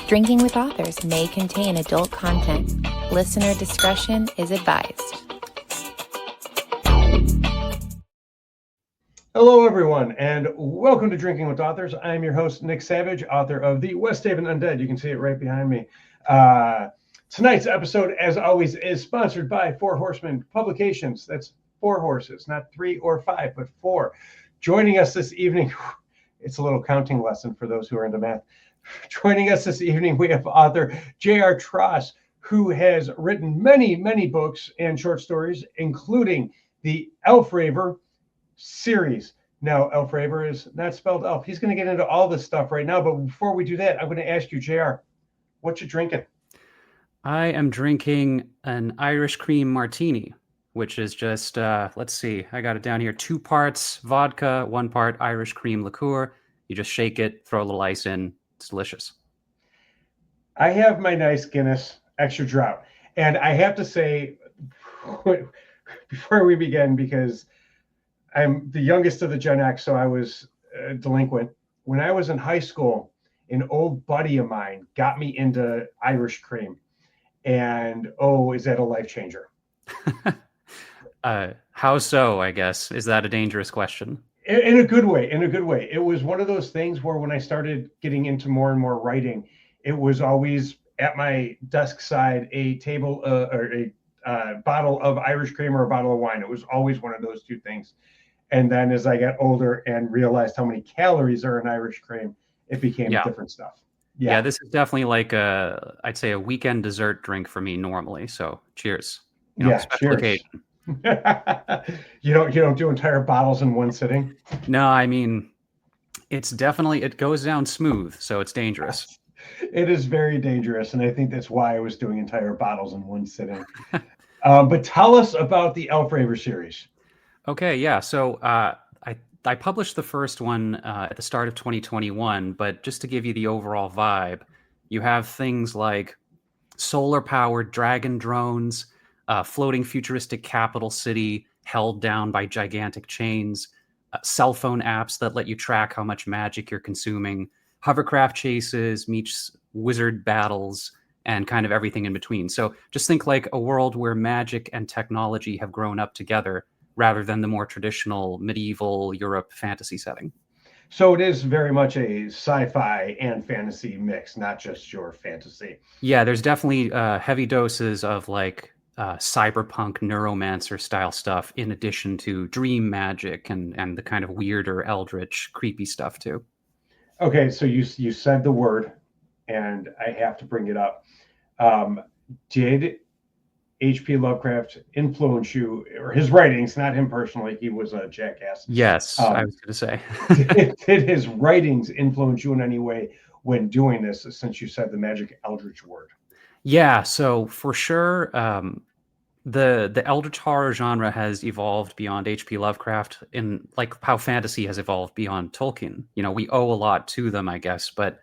Drinking with Authors may contain adult content. Listener discretion is advised. Hello, everyone, and welcome to Drinking with Authors. I'm your host, Nick Savage, author of The West Haven Undead. You can see it right behind me. Tonight's episode, as always, is sponsored by Four Horsemen Publications. That's 4 horses, not 3 or 5, but 4. Joining us this evening, it's a little counting lesson for those who are into math. Joining us this evening, we have author J.R. Tross, who has written many, many books and short stories, including the Elfraver series. Now, Elfraver is not spelled elf. He's going to get into all this stuff right now, but before we do that, I'm going to ask you, JR, what you drinking? I am drinking an Irish cream martini, which is just, let's see, I got it down here, 2 parts vodka, 1 part Irish cream liqueur. You just shake it, throw a little ice in. It's delicious. I have my nice Guinness extra draught. And I have to say, before we begin, because I'm the youngest of the Gen X, so I was delinquent. When I was in high school, an old buddy of mine got me into Irish cream. And, oh, is that a life changer? How so, I guess? Is that a dangerous question? In a good way, It was one of those things where when I started getting into more and more writing, it was always at my desk side a table or a bottle of Irish cream or a bottle of wine. It was always one of those 2 things. And then as I got older and realized how many calories are in Irish cream, it became different stuff. Yeah, this is definitely like I'd say a weekend dessert drink for me normally. So cheers. Cheers. Occasion. You don't do entire bottles in one sitting? No, I mean, it's definitely, it goes down smooth, so it's dangerous. It is very dangerous, and I think that's why I was doing entire bottles in one sitting. But tell us about the Elfraver series. Okay, yeah. So I published the first one at the start of 2021, but just to give you the overall vibe, you have things like solar-powered dragon drones, floating futuristic capital city held down by gigantic chains, cell phone apps that let you track how much magic you're consuming, hovercraft chases, meets wizard battles, and kind of everything in between. So just think like a world where magic and technology have grown up together rather than the more traditional medieval Europe fantasy setting. So it is very much a sci-fi and fantasy mix, not just your fantasy. Yeah, there's definitely heavy doses of like cyberpunk Neuromancer style stuff in addition to dream magic and the kind of weirder eldritch creepy stuff too. Okay, so you said the word and I have to bring it up. Did H.P. Lovecraft influence you, or his writings, not him personally, he was a jackass. Yes, I was going to say. did his writings influence you in any way when doing this, since you said the magic eldritch word? Yeah, so for sure, the eldritch horror genre has evolved beyond H.P. Lovecraft in like how fantasy has evolved beyond Tolkien. We owe a lot to them, I guess, but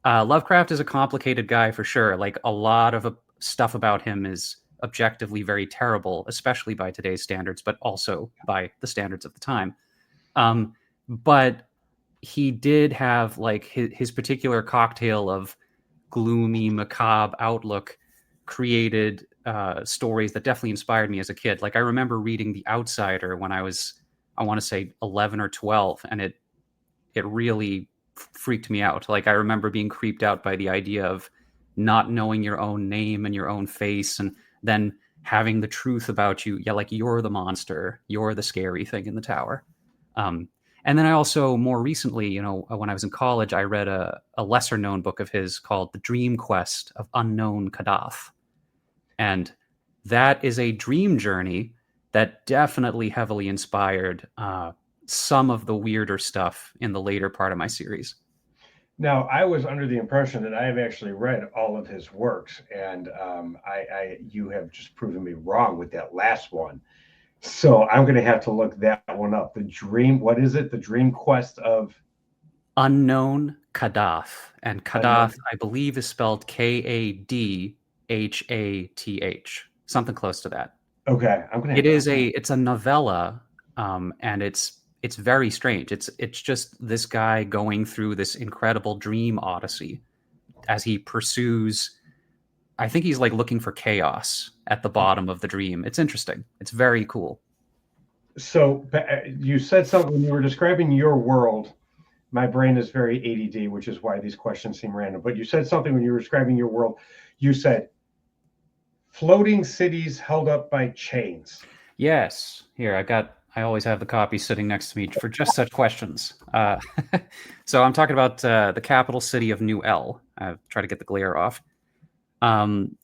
Lovecraft is a complicated guy for sure. Like a lot of stuff about him is objectively very terrible, especially by today's standards, but also by the standards of the time. But he did have like his particular cocktail of gloomy, macabre outlook created stories that definitely inspired me as a kid. Like I remember reading The Outsider when I was, I want to say 11 or 12, and it really freaked me out. Like I remember being creeped out by the idea of not knowing your own name and your own face, and then having the truth about you. Yeah, like you're the monster, you're the scary thing in the tower. And then I also, more recently, when I was in college, I read a lesser known book of his called The Dream Quest of Unknown Kadath. And that is a dream journey that definitely heavily inspired some of the weirder stuff in the later part of my series. Now, I was under the impression that I have actually read all of his works, and you have just proven me wrong with that last one. So I'm going to have to look that one up. What is it? The Dream Quest of Unknown Kadath. And Kadath, I believe, is spelled Kadhath, something close to that. Okay, it's a novella, and it's very strange. It's just this guy going through this incredible dream odyssey. as he pursues. I think he's like looking for chaos at the bottom of the dream. It's interesting. It's very cool. So you said something when you were describing your world. My brain is very ADD, which is why these questions seem random. But you said something when you were describing your world. You said floating cities held up by chains. Yes. Here, I always have the copy sitting next to me for just such questions. So I'm talking about the capital city of New El. Try to get the glare off.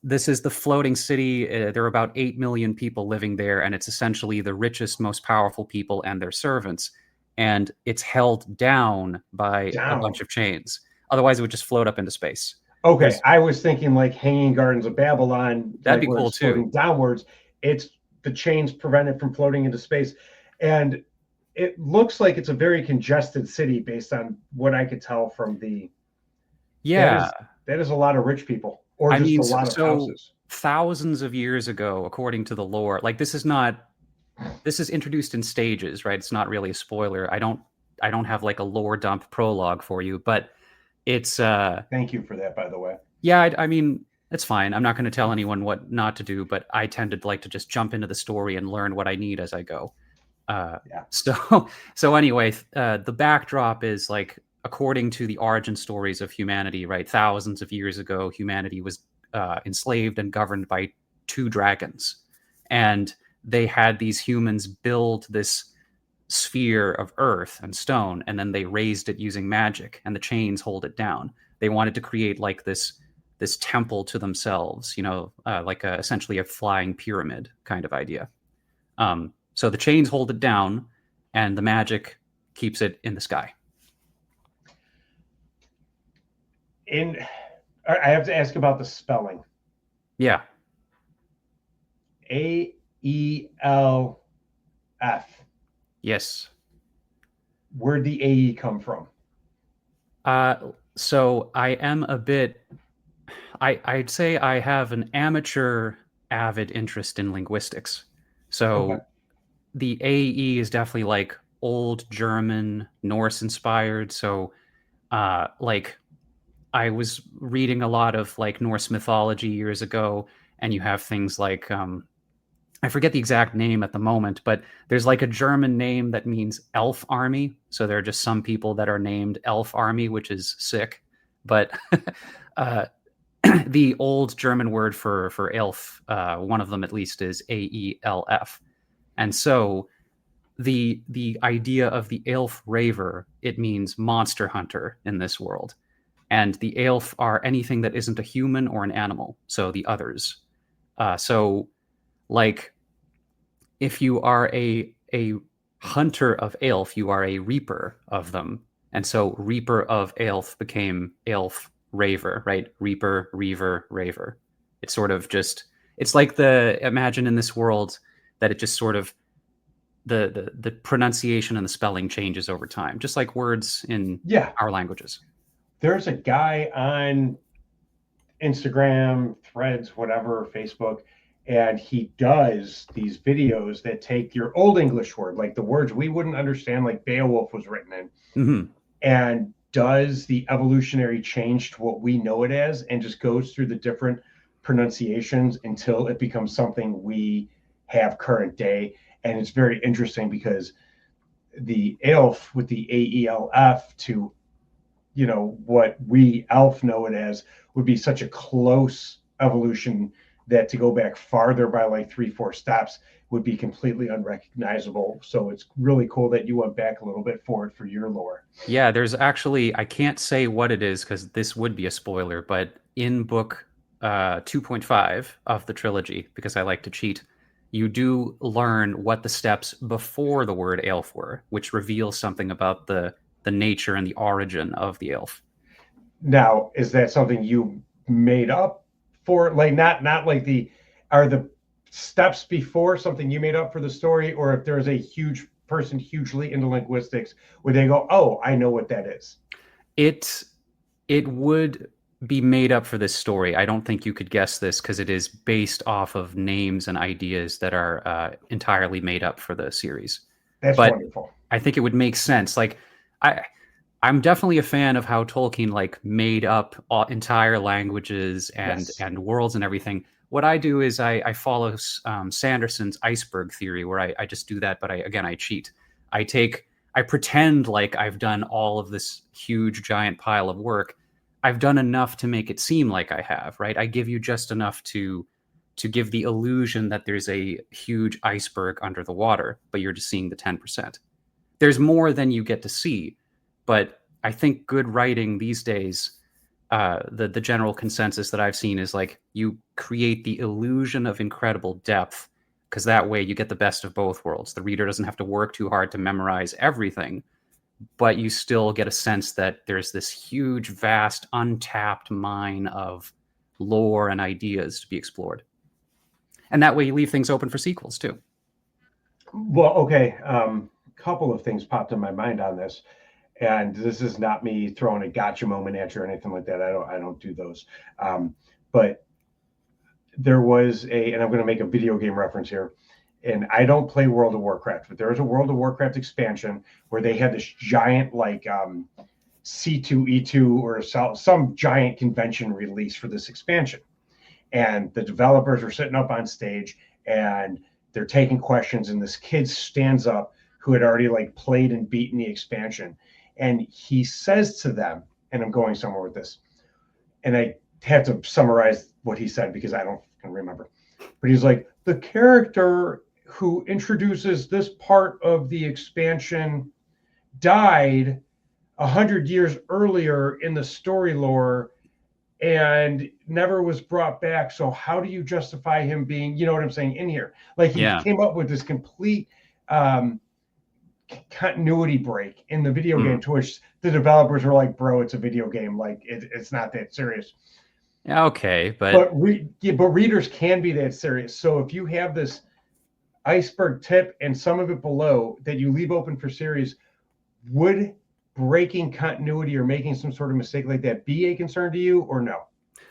This is the floating city. There are about 8 million people living there, and it's essentially the richest, most powerful people and their servants. And it's held down by a bunch of chains. Otherwise, it would just float up into space. Okay, I was thinking like Hanging Gardens of Babylon. That'd be cool too. Floating downwards, it's the chains prevent it from floating into space, and it looks like it's a very congested city based on what I could tell from the. Yeah, that is a lot of rich people, or a lot of houses. Thousands of years ago, according to the lore, like this is introduced in stages, right? It's not really a spoiler. I don't have like a lore dump prologue for you, but it's thank you for that, by the way. Yeah, I mean, it's fine. I'm not going to tell anyone what not to do, but I tend to like to just jump into the story and learn what I need as I go. So anyway, the backdrop is like, according to the origin stories of humanity, right? Thousands of years ago, humanity was enslaved and governed by 2 dragons, and they had these humans build this sphere of earth and stone, and then they raised it using magic, and the chains hold it down. They wanted to create like this temple to themselves, like essentially a flying pyramid kind of idea. So the chains hold it down, and the magic keeps it in the sky. I have to ask about the spelling. Yeah. AELF. Yes. Where'd the AE come from? So I am a bit. I'd say I have an amateur, avid interest in linguistics. So the AE is definitely like old German, Norse inspired. So, like, I was reading a lot of like Norse mythology years ago, and you have things like I forget the exact name at the moment, but there's like a German name that means elf army. So there are just some people that are named elf army, which is sick. But the old German word for elf, one of them at least, is AELF. And so the idea of the elf raver, it means monster hunter in this world. And the elf are anything that isn't a human or an animal, so the others. So like, if you are a hunter of elf, you are a reaper of them. And so reaper of elf became elf raver, right? Reaper, reaver, raver. It's sort of just, it's like imagine in this world that it just sort of, the pronunciation and the spelling changes over time, just like words in our languages. There's a guy on Instagram, Threads, whatever, Facebook, and he does these videos that take your old English word, like the words we wouldn't understand, like Beowulf was written in, and does the evolutionary change to what we know it as, and just goes through the different pronunciations until it becomes something we have current day. And it's very interesting because the elf with the AELF to, what we elf know it as would be such a close evolution that to go back farther by like 3-4 steps would be completely unrecognizable. So it's really cool that you went back a little bit forward for your lore. Yeah, there's actually, I can't say what it is because this would be a spoiler, but in book 2.5 of the trilogy, because I like to cheat, you do learn what the steps before the word elf were, which reveals something about the nature and the origin of the elf. Now, is that something you made up for, like not like are the steps before something you made up for the story, or if there's a huge person hugely into linguistics where they go, oh, I know what that is? It would be made up for this story. I don't think you could guess this because it is based off of names and ideas that are entirely made up for the series. That's wonderful. I think it would make sense. Like I I'm definitely a fan of how Tolkien like made up entire languages Yes. and worlds and everything. What I do is I follow Sanderson's iceberg theory, where I just do that, but I cheat. I pretend like I've done all of this huge giant pile of work. I've done enough to make it seem like I have, right? I give you just enough to give the illusion that there's a huge iceberg under the water, but you're just seeing the 10%. There's more than you get to see, but I think good writing these days, the general consensus that I've seen is like you create the illusion of incredible depth, because that way you get the best of both worlds. The reader doesn't have to work too hard to memorize everything, but you still get a sense that there's this huge, vast, untapped mine of lore and ideas to be explored. And that way you leave things open for sequels too. Well, okay. Couple of things popped in my mind on this, and this is not me throwing a gotcha moment at you or anything like that. I don't do those. But there was and I'm going to make a video game reference here, and I don't play World of Warcraft, but there was a World of Warcraft expansion where they had this giant like C2E2 or some giant convention release for this expansion, and the developers are sitting up on stage and they're taking questions, and this kid stands up who had already like played and beaten the expansion, and he says to them, and I'm going somewhere with this, and I have to summarize what he said because I don't remember, but he's like, the character who introduces this part of the expansion died 100 years earlier in the story lore and never was brought back. So how do you justify him being, you know what I'm saying, in here? Like he came up with this complete continuity break in the video game, to which the developers were like, bro, it's a video game. Like it's not that serious. Okay, but readers can be that serious. So if you have this iceberg tip and some of it below that you leave open for series, would breaking continuity or making some sort of mistake like that be a concern to you or no?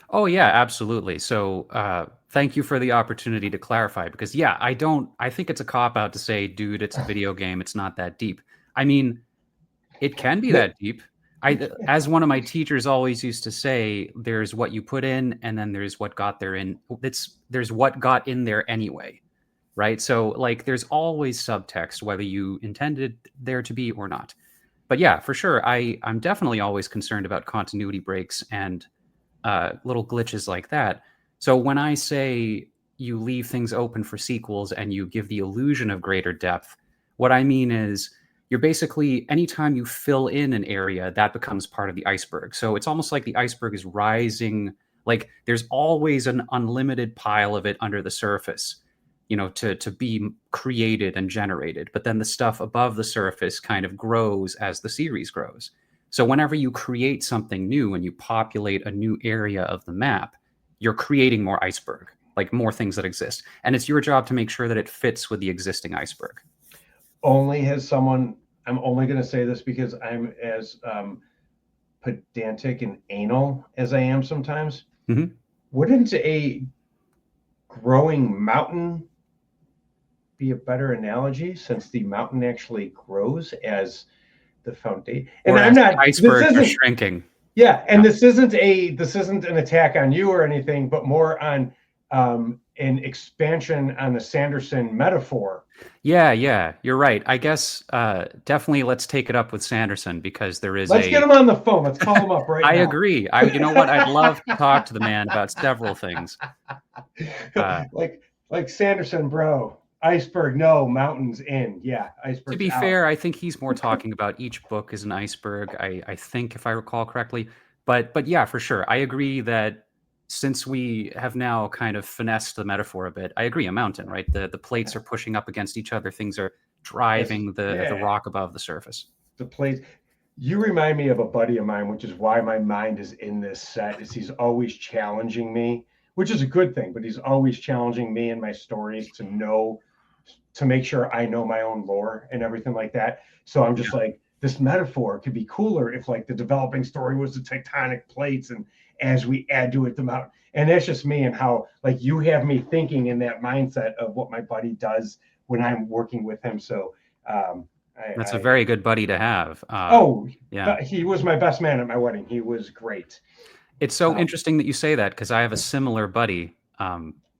Oh yeah, absolutely. So thank you for the opportunity to clarify, because I think it's a cop out to say, dude, it's a video game, it's not that deep. I mean, it can be that deep. As one of my teachers always used to say, there's what you put in and then there's what got there in. There's what got in there anyway. Right? So like there's always subtext, whether you intended there to be or not. But yeah, for sure, I'm definitely always concerned about continuity breaks and little glitches like that. So when I say you leave things open for sequels and you give the illusion of greater depth, what I mean is you're basically, anytime you fill in an area, that becomes part of the iceberg. So it's almost like the iceberg is rising, like there's always an unlimited pile of it under the surface, to be created and generated. But then the stuff above the surface kind of grows as the series grows. So whenever you create something new and you populate a new area of the map, you're creating more iceberg, like more things that exist. And it's your job to make sure that it fits with the existing iceberg. I'm only going to say this because I'm as pedantic and anal as I am sometimes. Mm-hmm. Wouldn't a growing mountain be a better analogy, since the mountain actually grows as the foundation? And I'm not, icebergs are shrinking. Yeah, and this isn't an attack on you or anything, but more on an expansion on the Sanderson metaphor. Yeah, you're right. I guess definitely let's take it up with Sanderson, because let's get him on the phone. Let's call him up right now. I agree. You know what? I'd love to talk to the man about several things. Like Sanderson, bro. Iceberg, no. Mountains in. Yeah, iceberg. To be fair, I think he's more talking about each book as an iceberg, I think, if I recall correctly. But yeah, for sure. I agree that since we have now kind of finessed the metaphor a bit, I agree, a mountain, right? The plates are pushing up against each other. Things are driving the rock above the surface. The plates. You remind me of a buddy of mine, which is why my mind is in this set, is he's always challenging me, which is a good thing, but he's always challenging me in my stories to make sure I know my own lore and everything like that. So I'm just like, this metaphor could be cooler if like the developing story was the tectonic plates, and as we add to it, the mountain. And that's just me, and how like you have me thinking in that mindset of what my buddy does when I'm working with him. So That's a very good buddy to have. Yeah. He was my best man at my wedding. He was great. It's so interesting that you say that, because I have a similar buddy,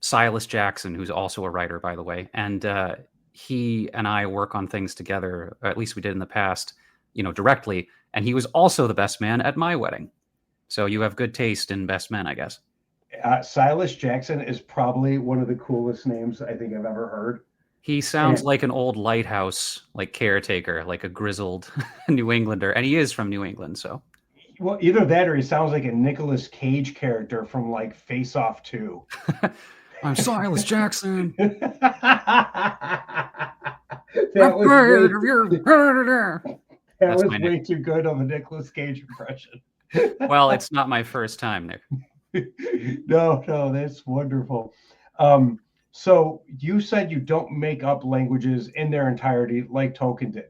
Silas Jackson, who's also a writer, by the way. And he and I work on things together, or at least we did in the past, directly. And he was also the best man at my wedding. So you have good taste in best men, I guess. Silas Jackson is probably one of the coolest names I think I've ever heard. He sounds like an old lighthouse, like caretaker, like a grizzled New Englander. And he is from New England, so. Well, either that or he sounds like a Nicolas Cage character from like Face Off 2. I'm Silas Jackson. That was way too good of a Nicolas Cage impression. Well, it's not my first time, Nick. No, that's wonderful. So you said you don't make up languages in their entirety like Tolkien did.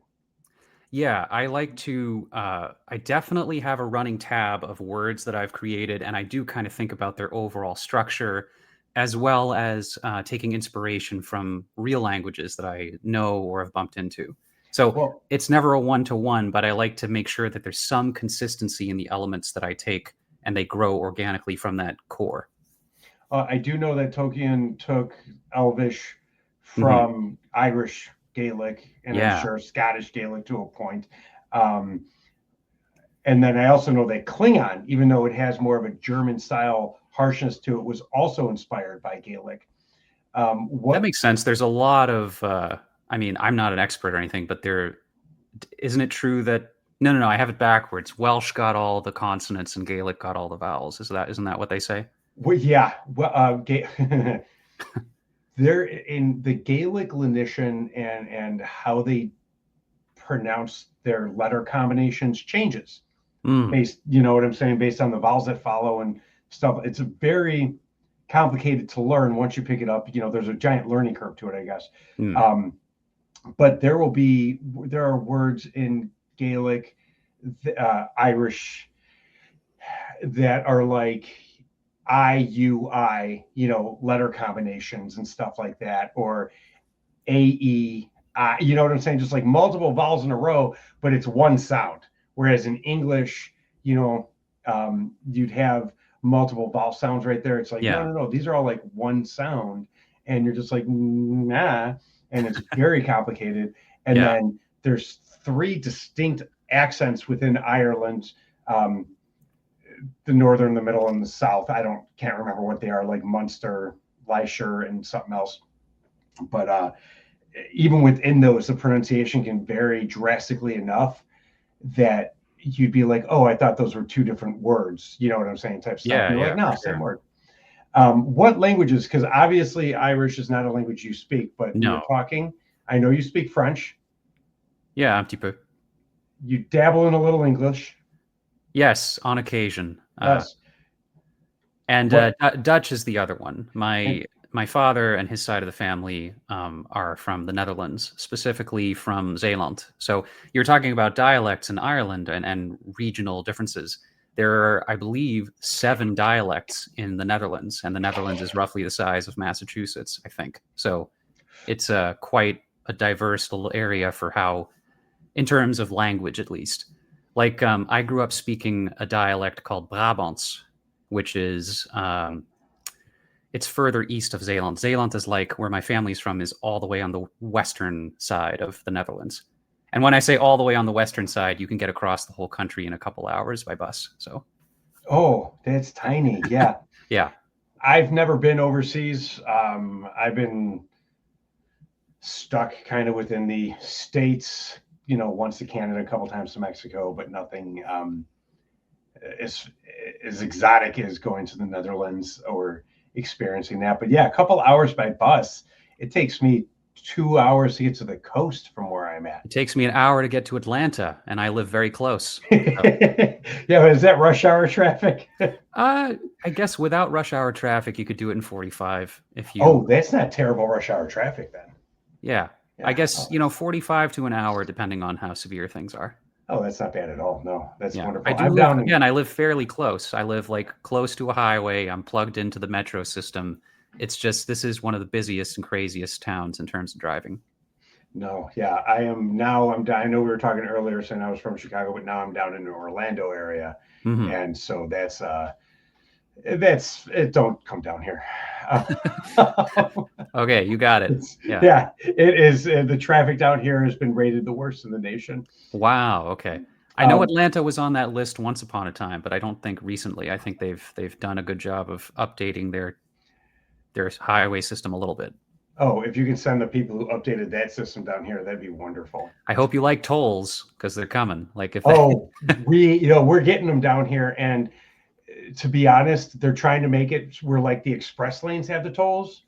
Yeah, I like to, I definitely have a running tab of words that I've created, and I do kind of think about their overall structure, as well as taking inspiration from real languages that I know or have bumped into. So it's never a one-to-one, but I like to make sure that there's some consistency in the elements that I take, and they grow organically from that core. I do know that Tolkien took Elvish from Irish Gaelic, and I'm sure Scottish Gaelic to a point. And then I also know that Klingon, even though it has more of a German-style harshness to it, was also inspired by Gaelic. That makes sense. There's a lot of, I mean, I'm not an expert or anything, but isn't it true that, no, I have it backwards. Welsh got all the consonants and Gaelic got all the vowels. Isn't that what they say? Well, yeah. Well, they're in the Gaelic lenition and how they pronounce their letter combinations changes based, you know what I'm saying, based on the vowels that follow and stuff. It's very complicated to learn once you pick it up. There's a giant learning curve to it, I guess. But there are words in Gaelic, Irish, that are like I, letter combinations and stuff like that, or AE, you know what I'm saying? Just like multiple vowels in a row, but it's one sound. Whereas in English, you'd have multiple vowel sounds right there. It's like, no, these are all like one sound. And you're just like, nah. And it's very complicated. And then there's 3 distinct accents within Ireland. The northern, the middle, and the south. Can't remember what they are, like Munster, Leicester, and something else. But even within those, the pronunciation can vary drastically enough that you'd be like, oh, I thought those were 2 different words. You know what I'm saying? Type stuff. Yeah, like, no, same word. What languages? Because obviously Irish is not a language you speak, but you're talking. I know you speak French. Yeah, un petit peu. You dabble in a little English. Yes, on occasion. Yes. And Dutch is the other one. My father and his side of the family are from the Netherlands, specifically from Zeeland. So you're talking about dialects in Ireland and regional differences. There are, I believe, 7 dialects in the Netherlands, and the Netherlands is roughly the size of Massachusetts, I think. So it's quite a diverse little area for how, in terms of language at least. Like, I grew up speaking a dialect called Brabants, which is, it's further east of Zeeland. Zeeland is like, where my family's from, is all the way on the western side of the Netherlands. And when I say all the way on the western side, you can get across the whole country in a couple hours by bus. So, oh, that's tiny. Yeah. Yeah. I've never been overseas. I've been stuck kind of within the States, once to Canada, a couple times to Mexico, but nothing as exotic as going to the Netherlands or experiencing that. But yeah, a couple hours by bus. It takes me 2 hours to get to the coast from where I'm at. It takes me an hour to get to Atlanta, and I live very close. So. Yeah, but is that rush hour traffic? I guess without rush hour traffic, you could do it in 45 if you. Oh, that's not terrible rush hour traffic then. Yeah. I guess 45 to an hour, depending on how severe things are. Oh, that's not bad at all. No, that's wonderful. I live fairly close. I live like close to a highway. I'm plugged into the metro system. It's just, this is one of the busiest and craziest towns in terms of driving. No, yeah, I am now. I'm down. I know we were talking earlier saying I was from Chicago, but now I'm down in the Orlando area, Hmm. and so that's it. Don't come down here. Okay, you got it. It's, Yeah. yeah, it is. The traffic down here has been rated the worst in the nation. Wow. Okay. I know Um, Atlanta was on that list once upon a time, but I don't think recently. I think they've done a good job of updating their highway system a little bit. oh, if you can send the people who updated that system down here, that'd be wonderful. I hope you like tolls because they're coming. Like if they, Oh, we're getting them down here, and to be honest, they're trying to make it where like the express lanes have the tolls.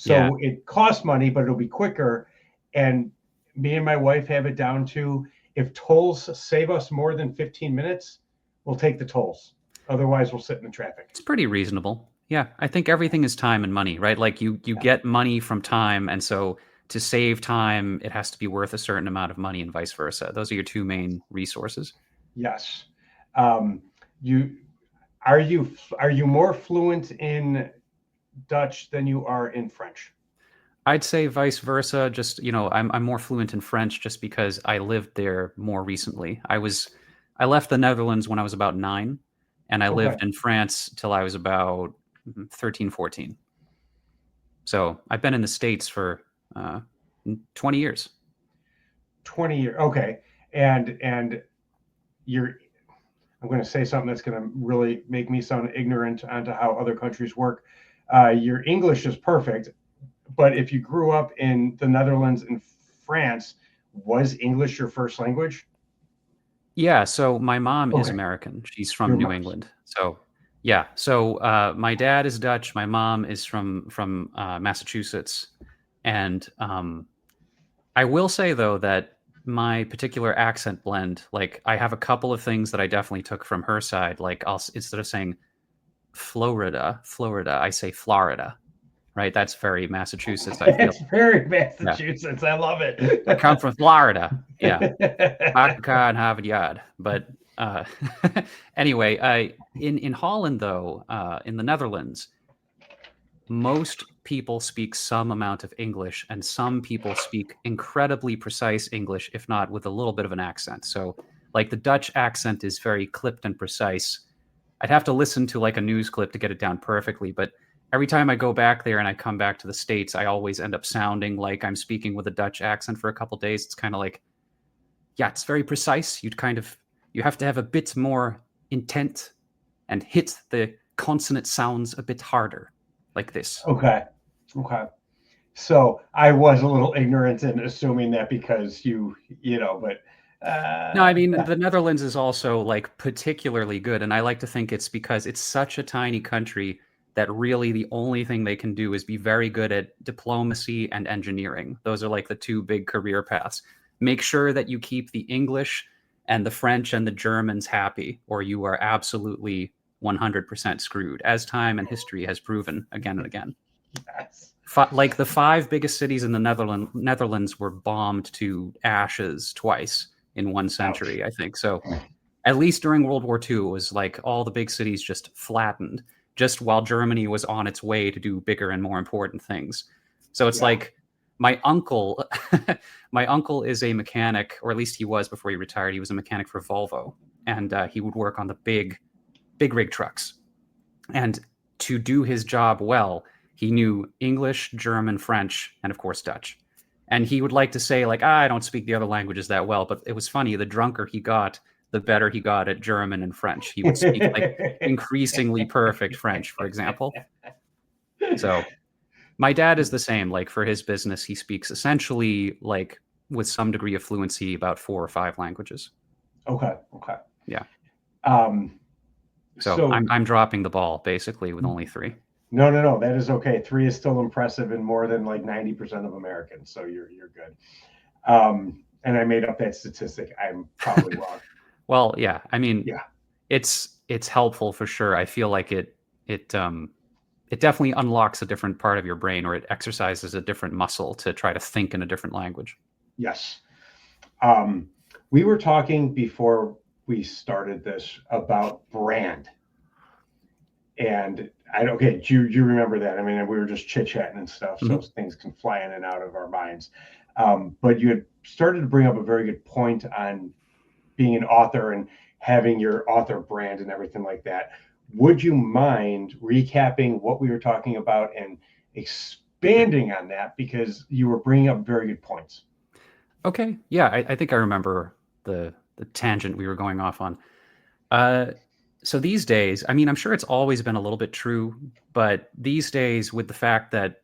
yeah, So it costs money, but it'll be quicker. And me and my wife have it down to if tolls save us more than 15 minutes, we'll take the tolls. Otherwise, we'll sit in the traffic. it's pretty reasonable. Yeah, I think everything is time and money, right? Like you Yeah. get money from time, and so to save time, it has to be worth a certain amount of money, and vice versa. Those are your two main resources. Yes. Um, you are you more fluent in Dutch than you are in French? I'd say vice versa. Just I'm more fluent in French just because I lived there more recently. I left the Netherlands when I was about 9, and I Okay. lived in France till I was about 13, 14. So I've been in the States for 20 years. 20 years. Okay. And you're I'm going to say something that's going to really make me sound ignorant onto how other countries work. Your English is perfect, but if you grew up in the Netherlands and France, was English your first language? Yeah, so my mom is Okay, American. She's your from New mom's. England. So yeah, so my dad is Dutch. My mom is from Massachusetts, and I will say though that my particular accent blend, like I have a couple of things that I definitely took from her side. Like instead of saying Florida, I say Florida. Right? That's very Massachusetts. I feel. It's very Yeah, Massachusetts. I love it. I come from Florida. Yeah. Aka and Harvard Yard. But anyway, in Holland, though, in the Netherlands, most people speak some amount of English, and some people speak incredibly precise English, if not with a little bit of an accent. So, like the Dutch accent is very clipped and precise. I'd have to listen to like a news clip to get it down perfectly, but every time I go back there and I come back to the States, I always end up sounding like I'm speaking with a Dutch accent for a couple days. It's kind of like, yeah, it's very precise. You have to have a bit more intent and hit the consonant sounds a bit harder, like this. Okay. Okay. So I was a little ignorant in assuming that because but No, I mean yeah. the Netherlands is also like particularly good, and I like to think it's because it's such a tiny country that really the only thing they can do is be very good at diplomacy and engineering. Those are like the two big career paths. Make sure that you keep the English and the French and the Germans happy, or you are absolutely 100% screwed, as time and history has proven again and again. Yes. Like the 5 biggest cities in the Netherlands were bombed to ashes twice in one Ouch. century, I think. So at least during World War II, it was like all the big cities just flattened, just while Germany was on its way to do bigger and more important things. So it's Yeah. like my uncle, my uncle is a mechanic, or at least he was before he retired. He was a mechanic for Volvo, and he would work on the big rig trucks. And to do his job well, he knew English, German, French, and of course Dutch. And he would like to say, like, I don't speak the other languages that well. But it was funny. The drunker he got, the better he got at German and French. He would speak like increasingly perfect French, for example. So my dad is the same. Like for his business, he speaks essentially like with some degree of fluency about 4 or 5 languages. Okay. Okay. Yeah. Um, So so I'm dropping the ball basically with only 3. no. That is okay. 3 is still impressive in more than like 90% of Americans. So you're good. And I made up that statistic. I'm probably wrong. Well, yeah. I mean, Yeah. it's helpful for sure. I feel like it definitely unlocks a different part of your brain, or it exercises a different muscle to try to think in a different language. Yes. We were talking before we started this about brand. And do you remember that? I mean, we were just chit chatting and stuff, so things can fly in and out of our minds. But you had started to bring up a very good point on being an author and having your author brand and everything like that. Would you mind recapping what we were talking about and expanding on that, because you were bringing up very good points? Okay. Yeah, I think I remember the tangent we were going off on. So these days, I mean, I'm sure it's always been a little bit true, but these days, with the fact that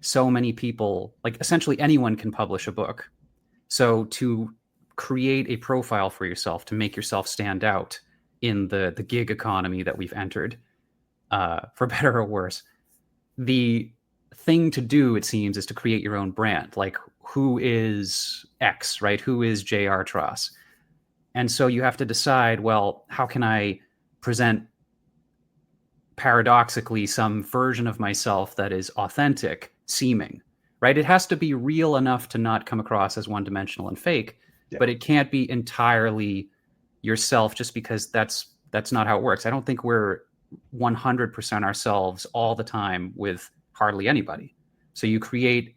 so many people, like essentially anyone can publish a book. So to create a profile for yourself, to make yourself stand out in the gig economy that we've entered, for better or worse, the thing to do, it seems, is to create your own brand. Like, who is X, right? Who is J.R. Tross? And so you have to decide, well, how can I present paradoxically some version of myself that is authentic seeming, right? It has to be real enough to not come across as one-dimensional and fake, but it can't be entirely yourself, just because that's not how it works. I don't think we're 100% ourselves all the time with hardly anybody. So you create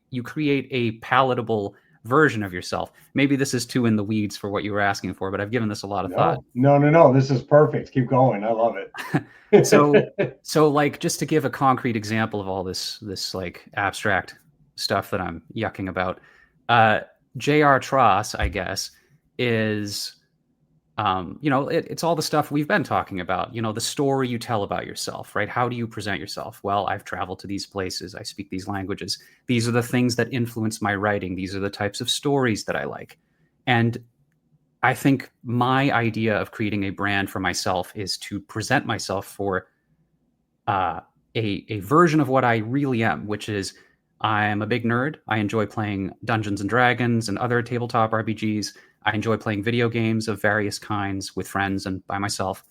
a palatable version of yourself. Maybe this is too in the weeds for what you were asking for, but I've given this a lot of thought. No. This is perfect. Keep going. I love it. So like, just to give a concrete example of all this like abstract stuff that I'm yucking about, J.R. Tross, I guess, is it's all the stuff we've been talking about, the story you tell about yourself, right? How do you present yourself? Well, I've traveled to these places. I speak these languages. These are the things that influence my writing. These are the types of stories that I like. And I think my idea of creating a brand for myself is to present myself for a version of what I really am, which is, I'm a big nerd. I enjoy playing Dungeons and Dragons and other tabletop RPGs. I enjoy playing video games of various kinds with friends and by myself.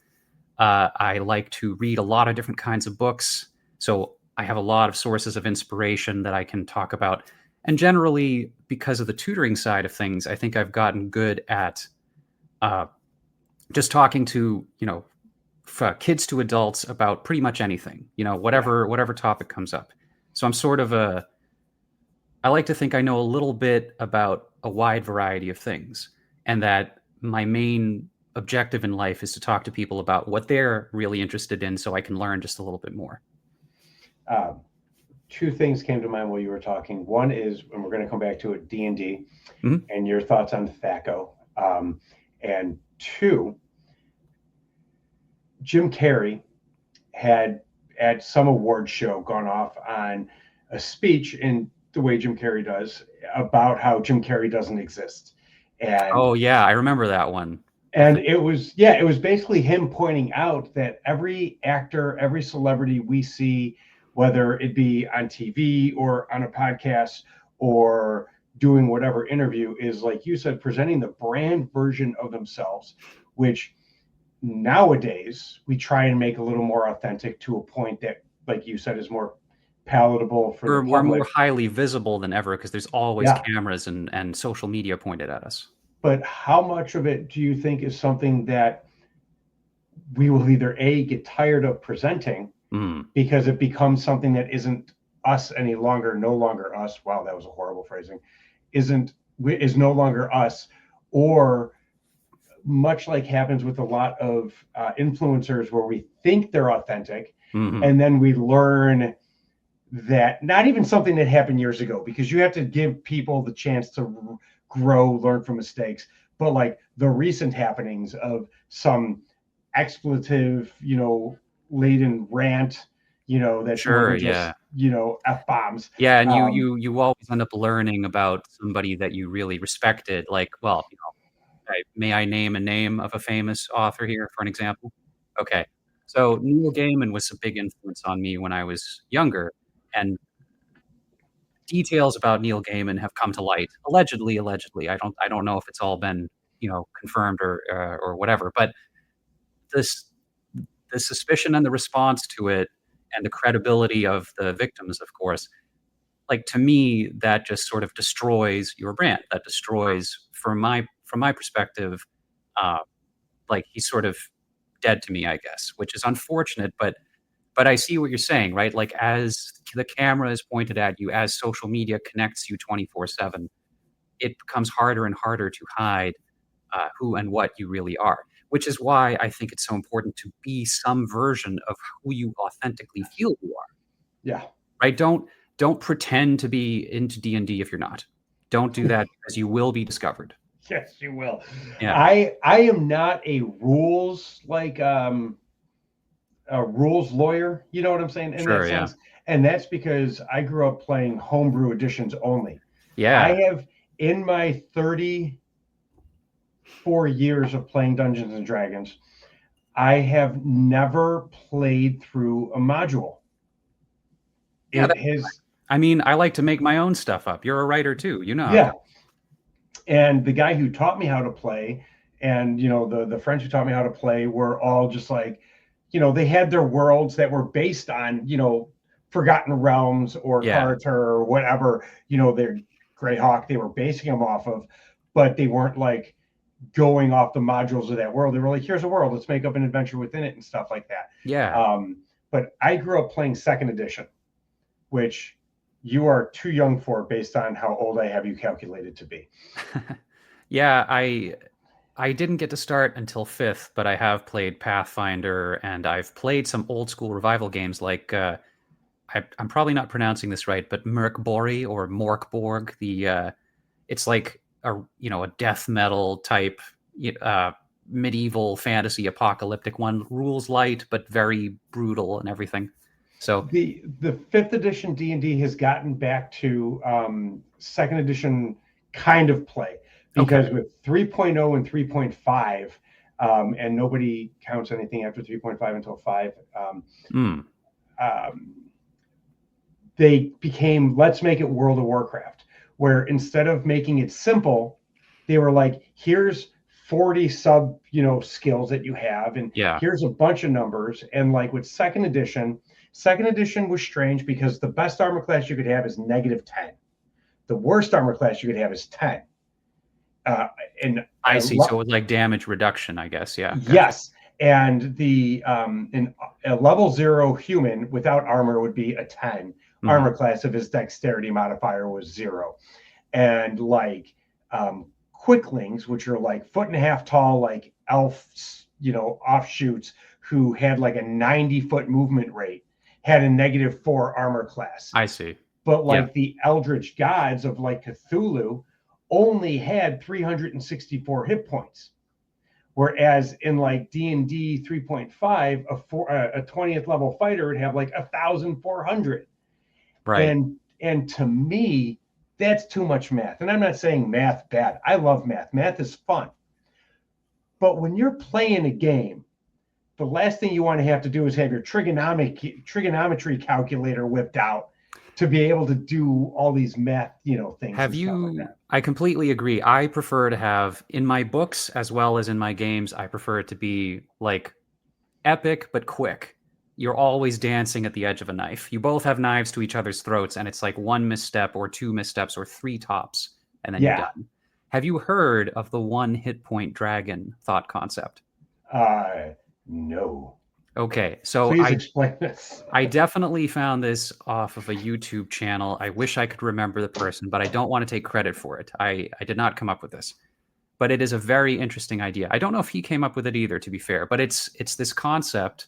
I like to read a lot of different kinds of books. So I have a lot of sources of inspiration that I can talk about. And generally, because of the tutoring side of things, I think I've gotten good at just talking to, kids to adults about pretty much anything, whatever topic comes up. So I'm sort of I like to think I know a little bit about a wide variety of things, and that my main objective in life is to talk to people about what they're really interested in, so I can learn just a little bit more. Two things came to mind while you were talking. One is, and we're going to come back to it, D&D, and your thoughts on THAC0. And two, Jim Carrey had at some award show gone off on a speech in the way Jim Carrey does about how Jim Carrey doesn't exist. And oh yeah, I remember that one. And it was basically him pointing out that every actor, every celebrity we see, whether it be on TV or on a podcast or doing whatever interview, is, like you said, presenting the brand version of themselves, which nowadays we try and make a little more authentic, to a point that, like you said, is more palatable for the public. We're more highly visible than ever because there's always cameras and social media pointed at us. But how much of it do you think is something that we will either get tired of presenting because it becomes something that isn't us any longer, no longer us? Wow, that was a horrible phrasing. Is no longer us, or much like happens with a lot of influencers, where we think they're authentic, and then we learn that not even something that happened years ago, because you have to give people the chance to grow, learn from mistakes, but like the recent happenings of some expletive, laden rant, that's just, F-bombs. Yeah, and you always end up learning about somebody that you really respected. Like, well, may I name a name of a famous author here for an example? Okay. So Neil Gaiman was a big influence on me when I was younger, and details about Neil Gaiman have come to light. Allegedly. I don't know if it's all been, confirmed or whatever, but the suspicion and the response to it, and the credibility of the victims, of course, like, to me, that just sort of destroys your brand. That destroys, from my perspective, like, he's sort of dead to me, I guess, which is unfortunate, but I see what you're saying, right? Like, as the camera is pointed at you, as social media connects you 24/7, it becomes harder and harder to hide who and what you really are, which is why I think it's so important to be some version of who you authentically feel you are. Yeah. Right? Don't pretend to be into D&D if you're not. Don't do that because you will be discovered. Yes, you will. Yeah. I am not a rules a rules lawyer. You know what I'm saying? In Sure, that yeah. sense. And that's because I grew up playing homebrew editions only. Yeah. I have, in my 34 years of playing Dungeons and Dragons, I have never played through a module. Yeah, I mean, I like to make my own stuff up. You're a writer too, you know. Yeah. And the guy who taught me how to play, and the friends who taught me how to play were all just like, they had their worlds that were based on, Forgotten Realms or Carter or whatever, their Greyhawk they were basing them off of, but they weren't like going off the modules of that world. They were like, here's a world, let's make up an adventure within it and stuff like that. Yeah. But I grew up playing second edition, which you are too young for based on how old I have you calculated to be. Yeah, I didn't get to start until 5th, but I have played Pathfinder, and I've played some old school revival games like I'm probably not pronouncing this right, but Merkbori or Morkborg. It's like a death metal type medieval fantasy apocalyptic one. Rules light but very brutal and everything. So the 5th edition D&D has gotten back to second edition kind of play, because with 3.0 and 3.5, and nobody counts anything after 3.5 until 5, they became, let's make it World of Warcraft, where instead of making it simple, they were like, here's 40 sub skills that you have, and here's a bunch of numbers. And like with second edition was strange because the best armor class you could have is -10. The worst armor class you could have is 10. And I see. So it's like damage reduction, I guess. Yeah. Gotcha. Yes. And the in a level 0 human without armor would be a 10 armor class if his dexterity modifier was 0. And like quicklings, which are like 1.5 feet tall, like elf, offshoots who had like a 90-foot movement rate, had a -4 armor class. I see. But like the Eldritch gods of like Cthulhu only had 364 hit points. Whereas in like D&D 3.5, a 20th level fighter would have like 1,400. Right. And to me, that's too much math. And I'm not saying math bad. I love math. Math is fun. But when you're playing a game, the last thing you want to have to do is have your trigonometry calculator whipped out to be able to do all these math, things. Have you? Like I completely agree. I prefer to have, in my books as well as in my games, I prefer it to be like epic but quick. You're always dancing at the edge of a knife. You both have knives to each other's throats, and it's like 1 misstep or 2 missteps or 3 tops, and then you're done. Have you heard of the 1 hit point dragon thought concept? No. Okay, so please explain this. I definitely found this off of a YouTube channel. I wish I could remember the person, but I don't want to take credit for it. I did not come up with this, but it is a very interesting idea. I don't know if he came up with it either, to be fair, but it's this concept.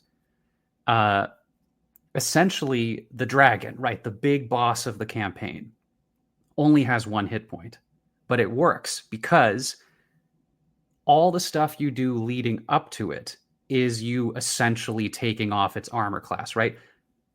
Essentially, the dragon, right, the big boss of the campaign, only has 1 hit point, but it works because all the stuff you do leading up to it is you essentially taking off its armor class, right?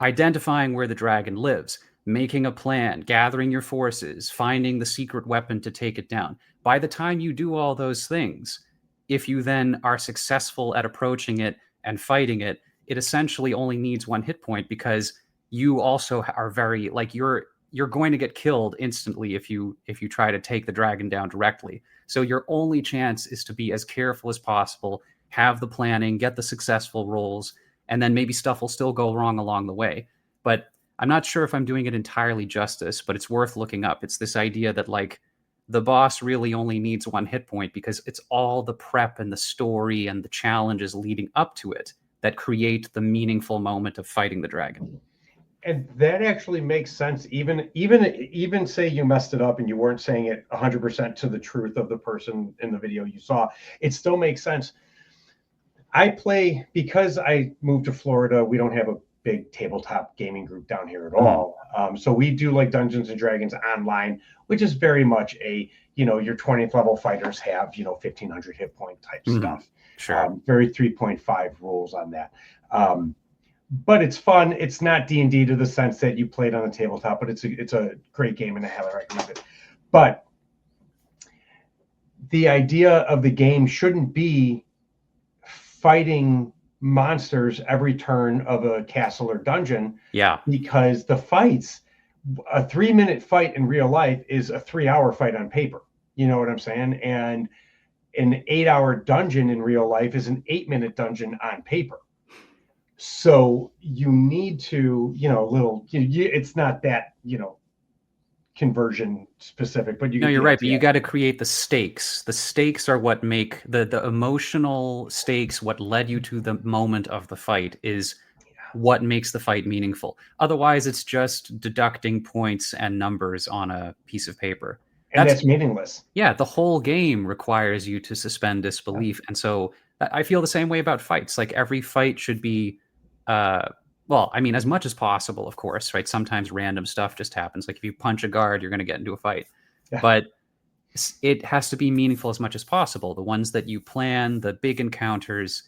Identifying where the dragon lives, making a plan, gathering your forces, finding the secret weapon to take it down. By the time you do all those things, if you then are successful at approaching it and fighting it, it essentially only needs 1 hit point, because you also are very, like, you're going to get killed instantly if you try to take the dragon down directly. So your only chance is to be as careful as possible, have the planning, get the successful rolls, and then maybe stuff will still go wrong along the way. But I'm not sure if I'm doing it entirely justice, but it's worth looking up. It's this idea that like the boss really only needs 1 hit point because it's all the prep and the story and the challenges leading up to it that create the meaningful moment of fighting the dragon. And that actually makes sense. Even say you messed it up and you weren't saying it 100% to the truth of the person in the video you saw, it still makes sense. I play, because I moved to Florida, we don't have a big tabletop gaming group down here at all. So we do like Dungeons and Dragons online, which is very much a, your 20th level fighters have, 1500 hit point type stuff. Sure. Very 3.5 rules on that. But it's fun. It's not D&D to the sense that you played on the tabletop, but it's a great game and I highly recommend it. But the idea of the game shouldn't be fighting monsters every turn of a castle or dungeon. Yeah. Because the fights, a 3-minute fight in real life is a 3-hour fight on paper. You know what I'm saying? And an 8-hour dungeon in real life is an 8-minute dungeon on paper. So you need to, it's not that, conversion specific, but you're right. But you got to create the stakes. The stakes are what make the emotional stakes. What led you to the moment of the fight is what makes the fight meaningful. Otherwise, it's just deducting points and numbers on a piece of paper. And that's meaningless. Yeah, the whole game requires you to suspend disbelief. And so I feel the same way about fights. Like every fight should be, well, I mean, as much as possible, of course, right? Sometimes random stuff just happens. Like if you punch a guard, you're going to get into a fight. Yeah. But it has to be meaningful as much as possible. The ones that you plan, the big encounters,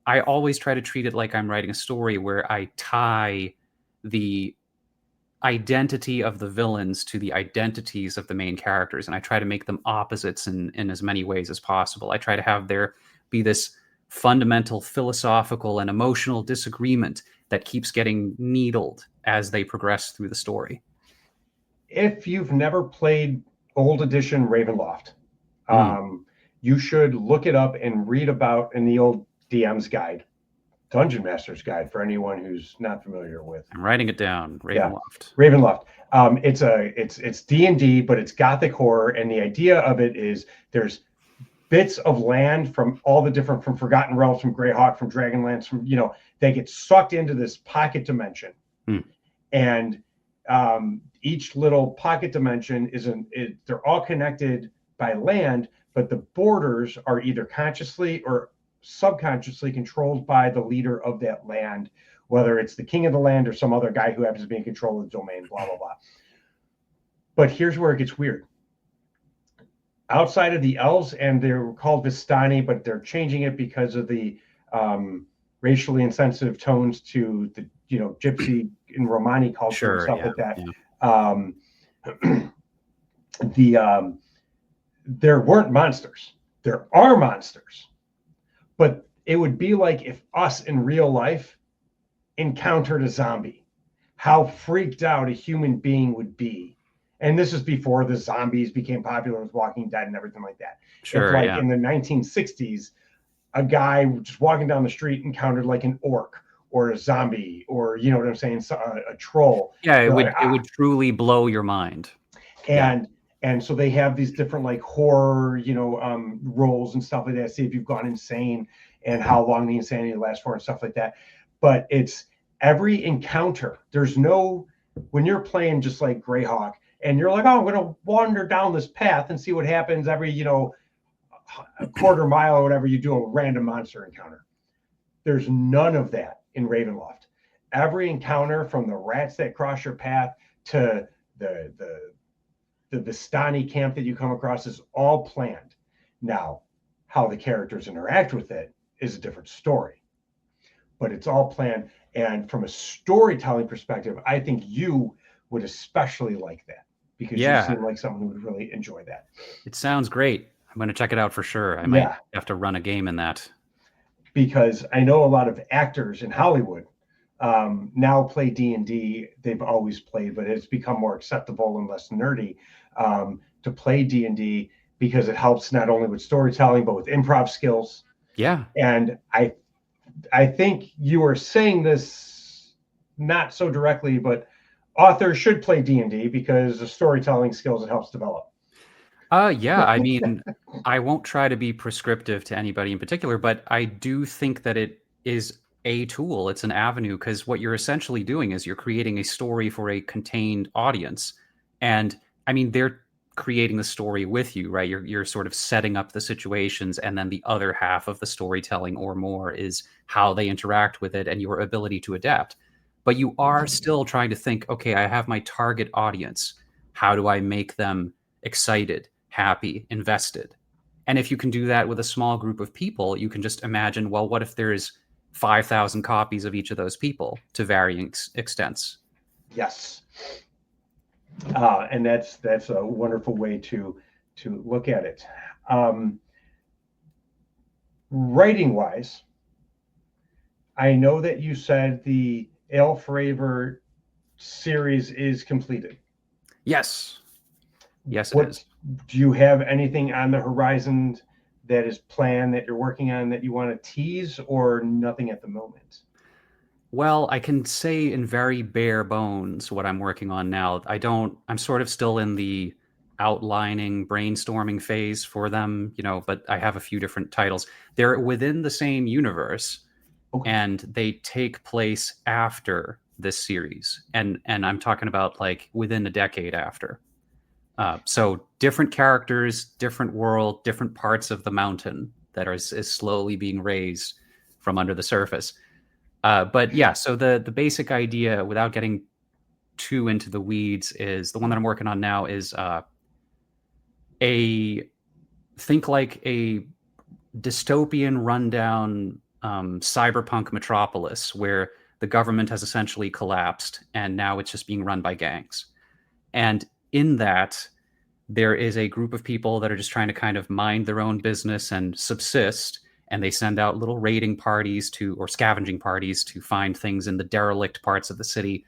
I always try to treat it like I'm writing a story where I tie the identity of the villains to the identities of the main characters. And I try to make them opposites in as many ways as possible. I try to have there be this fundamental philosophical and emotional disagreement that keeps getting needled as they progress through the story. If you've never played old edition Ravenloft, you should look it up and read about in the old DM's guide, Dungeon Master's guide, for anyone who's not familiar with. I'm writing it down. Ravenloft. Yeah, Ravenloft. It's D&D, but it's Gothic horror, and the idea of it is there's bits of land from all the different, from Forgotten Realms, from Greyhawk, from Dragonlance, from they get sucked into this pocket dimension, and each little pocket dimension they're all connected by land, but the borders are either consciously or subconsciously controlled by the leader of that land, whether it's the king of the land or some other guy who happens to be in control of the domain, blah, blah, blah. But here's where it gets weird. Outside of the elves, and they're called Vistani, but they're changing it because of the racially insensitive tones to the Gypsy and Romani culture and stuff like that. Yeah. There weren't monsters. There are monsters. But it would be like if us in real life encountered a zombie, how freaked out a human being would be. And this is before the zombies became popular with Walking Dead and everything like that. Sure, if in the 1960s, a guy just walking down the street encountered like an orc or a zombie or, you know what I'm saying, a troll. Yeah, it would truly blow your mind. And so they have these different like horror, roles and stuff like that. See if you've gone insane and how long the insanity lasts for and stuff like that. But it's every encounter. There's no, when you're playing just like Greyhawk and you're like, oh, I'm going to wander down this path and see what happens every, a quarter mile or whatever, you do a random monster encounter. There's none of that in Ravenloft. Every encounter, from the rats that cross your path to the Vistani camp that you come across, is all planned. Now, how the characters interact with it is a different story, but it's all planned. And from a storytelling perspective, I think you would especially like that, because you seem like someone who would really enjoy that. It sounds great. I'm going to check it out for sure. I might have to run a game in that. Because I know a lot of actors in Hollywood now play D&D. They've always played, but it's become more acceptable and less nerdy to play D&D, because it helps not only with storytelling, but with improv skills. Yeah. And I think you are saying this not so directly, but authors should play D&D because the storytelling skills it helps develop. I mean, I won't try to be prescriptive to anybody in particular, but I do think that it is a tool, it's an avenue, because what you're essentially doing is you're creating a story for a contained audience. And I mean, they're creating the story with you, right? You're sort of setting up the situations, and then the other half of the storytelling or more is how they interact with it and your ability to adapt. But you are still trying to think, okay, I have my target audience. How do I make them excited, happy, invested? And if you can do that with a small group of people, you can just imagine, well, what if there's 5,000 copies of each of those people to varying extents? Yes. And that's a wonderful way to look at it. Writing wise, I know that you said the Ale Forever series is completed. Yes. Yes, it is. Do you have anything on the horizon that is planned that you're working on that you want to tease, or nothing at the moment? Well, I can say in very bare bones what I'm working on now. I'm sort of still in the outlining, brainstorming phase for them, but I have a few different titles. They're within the same universe, Okay. and they take place after this series. And I'm talking about like within a decade after. So different characters, different world, different parts of the mountain that is slowly being raised from under the surface. But yeah, so the basic idea, without getting too into the weeds, is the one that I'm working on now is think like a dystopian rundown cyberpunk metropolis where the government has essentially collapsed and now it's just being run by gangs. And in that, there is a group of people that are just trying to kind of mind their own business and subsist. And they send out little raiding parties or scavenging parties to find things in the derelict parts of the city,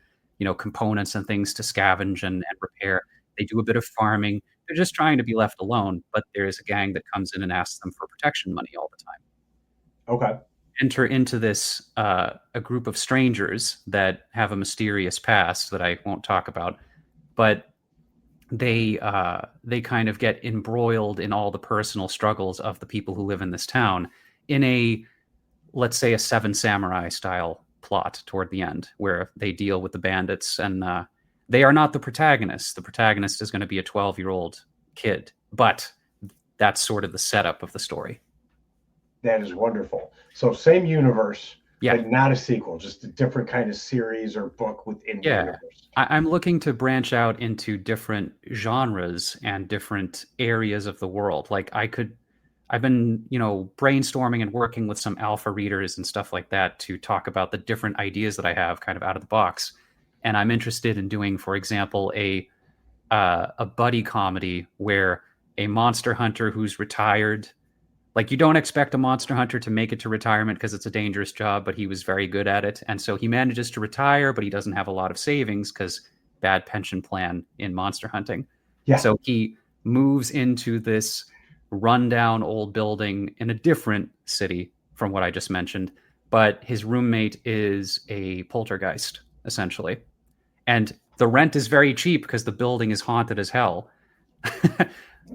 components and things to scavenge and repair. They do a bit of farming. They're just trying to be left alone, but there's a gang that comes in and asks them for protection money all the time. Okay. Enter into this a group of strangers that have a mysterious past that I won't talk about, but they kind of get embroiled in all the personal struggles of the people who live in this town in let's say a Seven Samurai style plot toward the end, where they deal with the bandits, and they are not the protagonist. The protagonist is going to be a 12-year-old kid, but that's sort of the setup of the story. That is wonderful. So same universe, yeah, but not a sequel, just a different kind of series or book within the universe. I'm looking to branch out into different genres and different areas of the world. Like I've been, brainstorming and working with some alpha readers and stuff like that to talk about the different ideas that I have kind of out of the box. And I'm interested in doing, for example, a buddy comedy where a monster hunter who's retired, like you don't expect a monster hunter to make it to retirement because it's a dangerous job, but he was very good at it. And so he manages to retire, but he doesn't have a lot of savings because bad pension plan in monster hunting. Yeah. So he moves into this rundown old building in a different city from what I just mentioned, but his roommate is a poltergeist, essentially. And the rent is very cheap because the building is haunted as hell.